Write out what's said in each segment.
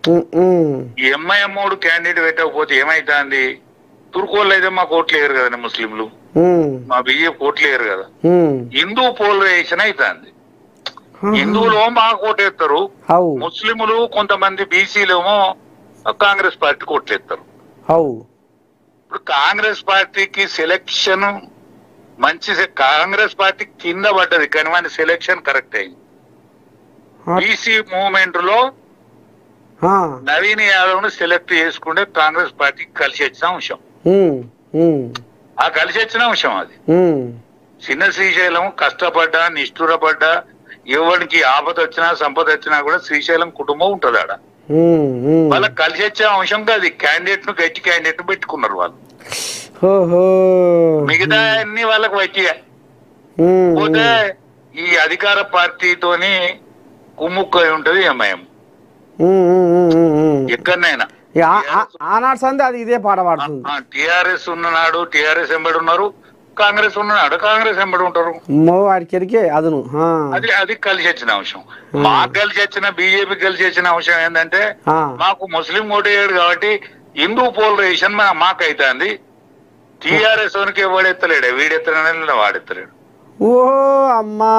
ఈ ఎంఐఎం మూడు క్యాండిడేట్ పెట్టకపోతే ఏమైతుంది? తుర్కోళ్ళు అయితే మాకు ఓట్లు వేయరు కదండి, ముస్లింలు మా బీజేపీ ఓట్లు వేయరు కదా. హిందూ పోలరైజేషన్ అవుతుంది. హిందువులు మాకు ఓటేస్తారు, ముస్లింలు కొంతమంది బీసీలేమో కాంగ్రెస్ పార్టీకి ఓట్లేస్తారు. ఇప్పుడు కాంగ్రెస్ పార్టీకి సెలక్షన్ మంచి, కాంగ్రెస్ పార్టీ కింద పడ్డది కానీ మన సెలక్షన్ కరెక్ట్ అయింది. బీసీ మూవ్మెంట్ లో నవీన్ యాదవ్ ను సెలెక్ట్ చేసుకుంటే కాంగ్రెస్ పార్టీకి కలిసి వచ్చిన అంశం. ఆ కలిసి వచ్చిన అంశం అది. చిన్న శ్రీశైలం కష్టపడ్డా నిష్ఠురపడ్డా ఎవరికి ఆపద వచ్చినా సంపద వచ్చినా కూడా శ్రీశైలం కుటుంబం ఉంటది ఆడ. వాళ్ళకి కలిసి వచ్చే అంశం కాదు. క్యాండిడేట్ ను గట్టి క్యాండిడేట్ ను పెట్టుకున్నారు వాళ్ళు. మిగతా అన్ని వాళ్ళకి వచ్చిగా పోతే ఈ అధికార పార్టీతోని కుమ్ముక్కై ఉంటది ఎంఐఎం ఎక్కడనైనా. ఆనాడు సంది అది ఇదే పాట పాడుతుంది. టిఆర్ఎస్ ఉన్ననాడు టిఆర్ఎస్ ఎంబడి ఉన్నారు, కాంగ్రెస్ ఉన్ననాడు కాంగ్రెస్ ఎంబడి ఉంటారు. అదును అది కలిసి వచ్చిన అంశం. మాకు కలిసి వచ్చిన బీజేపీ కలిసి వచ్చిన అంశం ఏంటంటే మాకు ముస్లిం ఓటేయడు కాబట్టి హిందూ పోలరైజేషన్ మాకు అవుతుంది. టిఆర్ఎస్ వనికి ఎవడెత్తలేడు, వీడెత్తలేడు వాడెత్తలేడు. ఓ అమ్మా,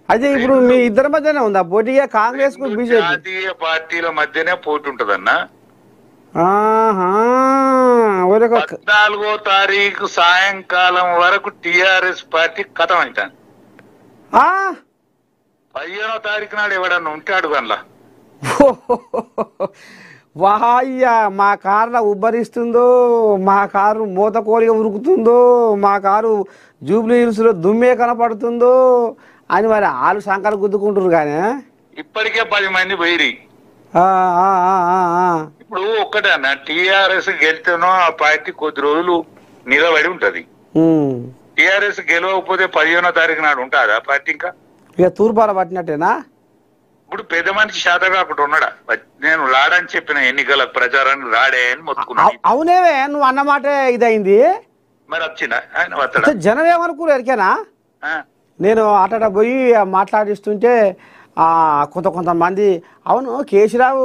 అదే ఇప్పుడు మీ ఇద్దరి మధ్యనే ఉందా పోటీగా? కాంగ్రెస్ కు బీజేపీ జాతీయ పార్టీల మధ్యనే పోటీ ఉంటదన్న. 14వ తారీఖు సాయంకాలం వరకు టిఆర్ఎస్ పార్టీ కథం అవుతాను. 15వ తారీఖు నాడు ఎవడన్నా ఉంటాడు కల్లా. వాయ్యా, మా కారులో ఉబ్బరిస్తుందో, మా కారు మూత కోరిగా ఉరుకుతుందో, మా కారు జూబ్లీ హిల్స్ లో దుమ్మే కనపడుతుందో అని మరి ఆలు సంకలు గుద్దుకుంటారు కానీ ఇప్పటికే 10 మంది పోయిరి. ఇప్పుడు ఒక్కటన్నా టిఆర్ఎస్ గెలితేనో ఆ పార్టీ కొద్ది రోజులు నిలబడి ఉంటది. టిఆర్ఎస్ గెలవకపోతే 15వ తారీఖు నాడు ఉంటుంది ఆ పార్టీ. ఇంకా ఇక తూర్పాల పట్టినట్టేనా? ఇప్పుడు పెద్ద మనిషి శాత కాకుండా ఉన్నాడా? నేను రాడని చెప్పిన ఎన్నికల ప్రచారాన్ని రాడే అని మొత్తుకున్నా. అవునేవే, నువ్వు అన్నమాట ఇదైంది. మరి వచ్చిందా ఆయన వస్తాడా? జనం ఏమనుకోరు ఎరికేనా? నేను అట పోయి మాట్లాడిస్తుంటే కొంతమంది అవును కేసీరావు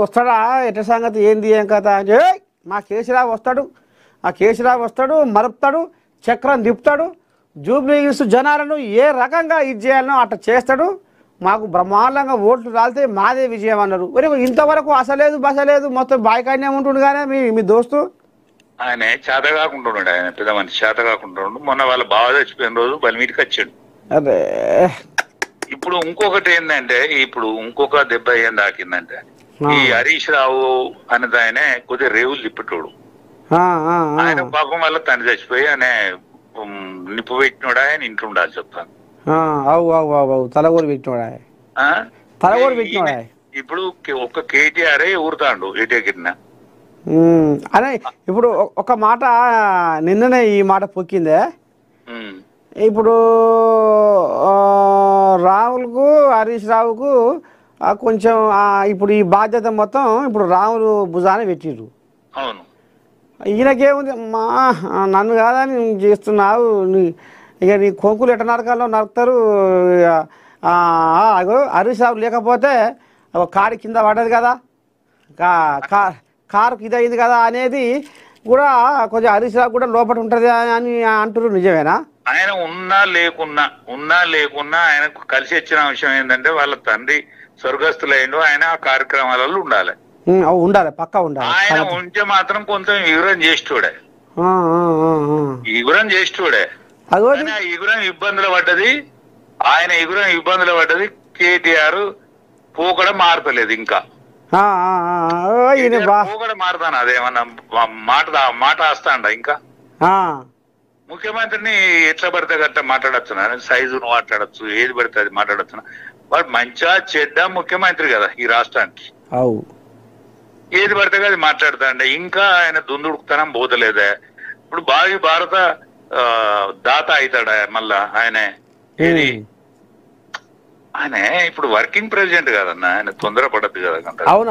వస్తాడా, ఎట్ట సంగతి ఏంది ఏం కదా అంటే, మా కేసీరావు వస్తాడు, ఆ కేసీరావు వస్తాడు, మరుపుతాడు, చక్రం తిప్పుతాడు, జూబ్లీ హిల్స్ జనాలను ఏ రకంగా ఇది చేయాలనో అట్లా చేస్తాడు, మాకు బ్రహ్మాండంగా ఓట్లు రాలితే మాదే విజయం అన్నారు. ఇంతవరకు అసలేదు బసలేదు, మొత్తం బాయికాడనే ఉంటుండు కానీ మీ దోస్తు ఆయన చేత కాకుండా ఉన్నాడు. ఆయన పెద్ద మనిషి చేత కాకుండా ఉండు. మొన్న వాళ్ళ బావ చచ్చిపోయిన రోజు బలిమీటికి వచ్చాడు. అదే ఇప్పుడు ఇంకొకటి ఏంటంటే, ఇప్పుడు ఇంకొక దెబ్బ ఏం దాకిందంటే, ఈ హరీష్ రావు అనేది ఆయన కొద్దిగా రేవులు తిప్పేటోడు. ఆయన పాపం వల్ల తను చచ్చిపోయి ఆయన నిప్పు పెట్టినోడు. ఆయన ఇంట్లో ఉండాలి చెప్తాను. తలగోరు పెట్టినోడా? ఇప్పుడు ఒక్క కేటీఆర్ ఊరుతాడు ఎటెగిరిన. అదే ఇప్పుడు ఒక మాట నిన్ననే ఈ మాట పొక్కిందే. ఇప్పుడు రాహుల్కు హరీష్ రావుకు కొంచెం ఇప్పుడు ఈ బాధ్యత మొత్తం ఇప్పుడు రాహుల్ భుజాన పెట్టిర్రు. అవును, ఈయనకేముంది, మా నన్ను కాదని చేస్తున్నావు, ఇక నీ కొంకులు ఎట్ట నరకాలో నరుకుతారు. హరీష్ రావు లేకపోతే కారు కింద పడ్డది కదా, కారుకి ఇదైంది కదా అనేది కూడా కొంచెం హరీష్ రావు కూడా లోపల ఉంటుంది అని అంటారు. నిజమేనా? ఆయన ఉన్నా లేకున్నా ఆయనకు కలిసి వచ్చిన అంశం ఏంటంటే వాళ్ళ తండ్రి స్వర్గస్థులైండు. ఆయన ఆ కార్యక్రమాలలో ఉండాలి, పక్కా ఉండాలి. ఆయన ఉంటే మాత్రం కొంచెం వివరం చేసేటోడే. ఇబ్బందులు పడ్డది ఆయన, ఇబ్బందులు పడ్డది. కేటీఆర్ పోకడం మారతలేదు, ఇంకా పోకడం మారుతాను. అదేమన్నా మాట వస్తాండ ఇంకా ముఖ్యమంత్రిని ఎట్లా పడితే గట్లా మాట్లాడచ్చునా, సైజును మాట్లాడచ్చు, ఏది పడితే అది మాట్లాడచ్చునా. వాడు మంచిగా చెడ్డ ముఖ్యమంత్రి కదా ఈ రాష్ట్రానికి. ఏది పడితే అది మాట్లాడతాండే. ఇంకా ఆయన దుందుడుకుతనం పోతలేదే. ఇప్పుడు భారత దాత అవుతాడా మళ్ళా ఆయన? ఏది ఆయన ఇప్పుడు వర్కింగ్ ప్రెసిడెంట్ కదన్నా, ఆయన తొందరపడద్దు కదా. అవును,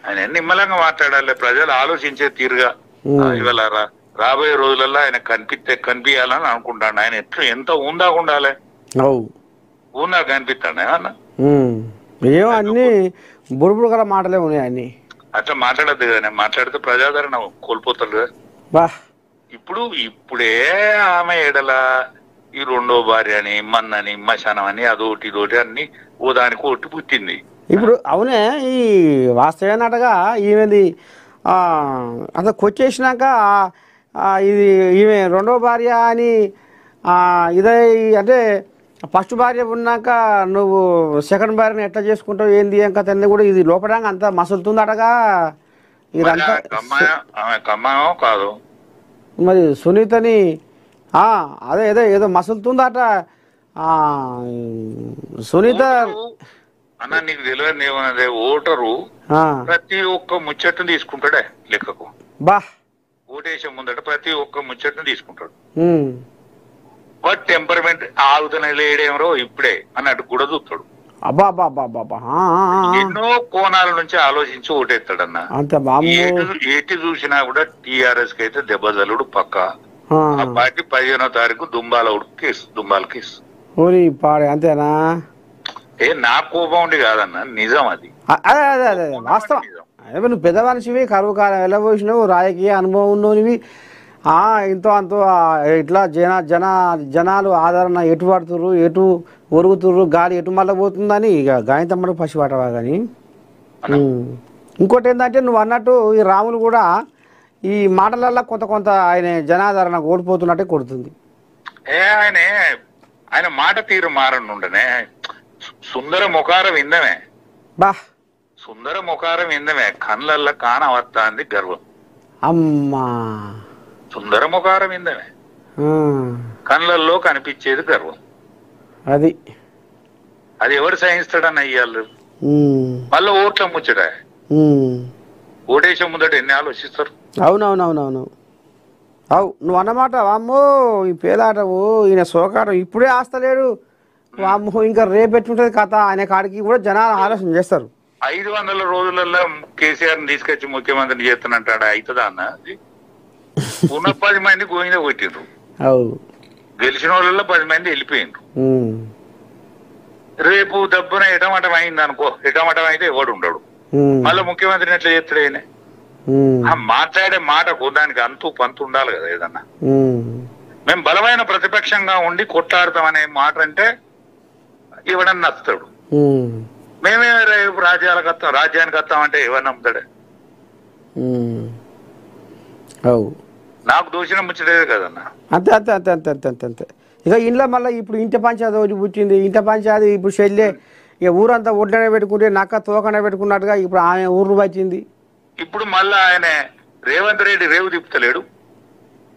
ఆయన నిమ్మలంగా మాట్లాడాలి. ప్రజలు ఆలోచించే తీరుగా ఇవాళ రాబోయే రోజులలో ఆయన కనిపించాలని అనుకుంటాడు. ఆయన ఎంత ఉందా ఉండాలి, ఉందా కనిపిస్తాడు అన్న. ఏమో అన్ని బుడుబుడు గల మాటలే ఉన్నాయి అన్ని. అట్లా మాట్లాడద్దు కదా, మాట్లాడితే ప్రజాదరణ కోల్పోతారు కదా. బా ఇప్పుడే ఆమె ఎడల ఈ రెండో భార్య అని మన్నని మశానం అని అదోటి ఇదోటి అన్ని ఓ దానికి ఒకటి పుట్టింది. ఇప్పుడు అవునే ఈ వాస్తవేనటగా ఈమెది అంత కొచ్చేసినాక ఇది ఈమె రెండో భార్య అని ఇదే అంటే ఫస్ట్ భార్య ఉన్నాక నువ్వు సెకండ్ భార్యని ఎట్లా చేసుకుంటావు ఏంది ఇంకా తల్లి కూడా ఇది లోపడంగా అంత మసులుతుందటగా ఇదంతా. ఆమె కమ్మాయో కాదు మరి సునీతని అదే ఏదో ఏదో మసులుతుందట సునీత అన్న. నీకు తెలియదు ఏమన్నది, ఓటరు ప్రతి ఒక్క ముచ్చట్ను తీసుకుంటాడే లెక్కకు. బా ఓటేసే ముందట ప్రతి ఒక్క ముచ్చట్ను తీసుకుంటాడు. బట్ టెంపర్మెంట్ ఆగుతున్న లేడేమరో ఇప్పుడే అన్నట్టు కూడా చూస్తాడు. ఎన్నో కోణాల నుంచి ఆలోచించి ఓటేస్తాడన్న. ఎటు చూసినా కూడా టిఆర్ఎస్ కి అయితే దెబ్బజలుడు పక్క. ఆ పార్టీ 15వ తారీఖు దుంబాల కేసు అంతేనా? నా కోపం ఉండి కాదన్న, నిజం అది. అదే అదే అదే వాస్తవం. నువ్వు పెద్ద మనిషివి, కరువు కాలం వెళ్ళబోసినావు, రాజకీయ అనుభవం ఉన్నోనివి. ఇంతో అంతో ఇట్లా జనాలు ఆదరణ ఎటు పడుతుర్రు, ఎటు ఒరుగుతుర్రు, గాలి ఎటు మళ్ళీ పోతుందని ఇక గాయంతమ్మడు పసిపట్టవా. కానీ ఇంకోటి ఏంటంటే నువ్వు అన్నట్టు ఈ రాములు కూడా ఈ మాటలల్లో కొంత ఆయన జనాదరణ ఓడిపోతున్నట్టే కొడుతుంది. ఆయన మాట తీరు మారనుండనే. సుందర ముఖారం ఇందమే, సుందర ముఖారం ఇందమే, కళ్ళల్లో కానవత్తాంది గర్వం. అమ్మా సుందర ముఖారం ఇందమే, కళ్ళల్లో కనిపించేది గర్వం. అది ఎవరు సహిస్తాడని అయ్యాళ్ళు. మళ్ళీ ఓట్ల ముచ్చట, ఓటేసే ముందట ఎన్ని ఆలోచిస్తారు. అవునవునవునవును. నువ్వు అన్నమాట వామ్మో ఈ పేలాటవు ఈయన సోకారం ఇప్పుడే ఆస్తలేడు వామ్మో ఇంకా రేపెట్టుంటది కథ ఆయన కాడికి కూడా జనాలు ఆలోచన చేస్తారు. 500 రోజులలో కేసీఆర్ ని తీసుకొచ్చి ముఖ్యమంత్రిని చేస్తానంటాడు. అవుతుందా అన్న? ఉన్న 10 మంది గోయిందా కొట్టిండ్రు, గెలిచిన వాళ్ళలో 10 మంది వెళ్ళిపోయిండ్రు. రేపు దబ్బున ఎటమటం అయింది అనుకో, ఎటమటం అయితే ఎవడు ఉండడు. మళ్ళీ ముఖ్యమంత్రిని ఎట్లా చేస్తాడు ఆయన? మాట్లాడే మాటకు దానికి అంతు పంతు ఉండాలి కదా. ఏదన్నా మేము బలమైన ప్రతిపక్షంగా ఉండి కొట్లాడతాం అనే మాట అంటే ఇవ్వడం నచ్చుతాడు. మేమే రేపు రాజ్యానికి వస్తామంటే ఎవరు నమ్ముతాడే? నాకు దోషణ ముచ్చలేదు కదన్నా. అంతే అంతే అంతే అంతే అంతే అంతే అంతే ఇక ఇంట్లో మళ్ళీ ఇప్పుడు ఇంటి పంచాయతీ ఒకటి పుట్టింది. ఇంటి పంచాయతీ ఇప్పుడు చెల్లె ఇక ఊరంతా ఒడ్డనే పెట్టుకుంటే నక్క తోకనే పెట్టుకున్నట్టుగా ఇప్పుడు ఆమె ఊరు వచ్చింది. ఇప్పుడు మళ్ళా ఆయన రేవంత్ రెడ్డి రేవు తిప్పుతలేడు.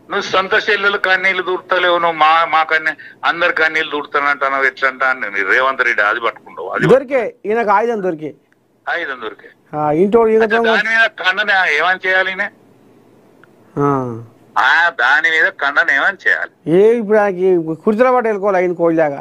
నువ్వు సొంత చెల్లెలు కన్నీళ్లు దూరుతలేవు, నువ్వు మా కన్నీ అందరు కన్నీళ్లు దూరుతానంటావు. ఎట్లా అంటా రేవంత్ రెడ్డి అది పట్టుకుంటావు. అది దొరికే ఈయనకు ఆయుధం దొరికే ఇంటోడు దాని మీద ఖండన ఏమని చేయాలి? దాని మీద ఖండన ఏమని చేయాలి? ఇప్పుడు ఆయనకి కుర్చీల పాటు వెళ్ళుకోవాలి ఆయన కోళ్ళగా.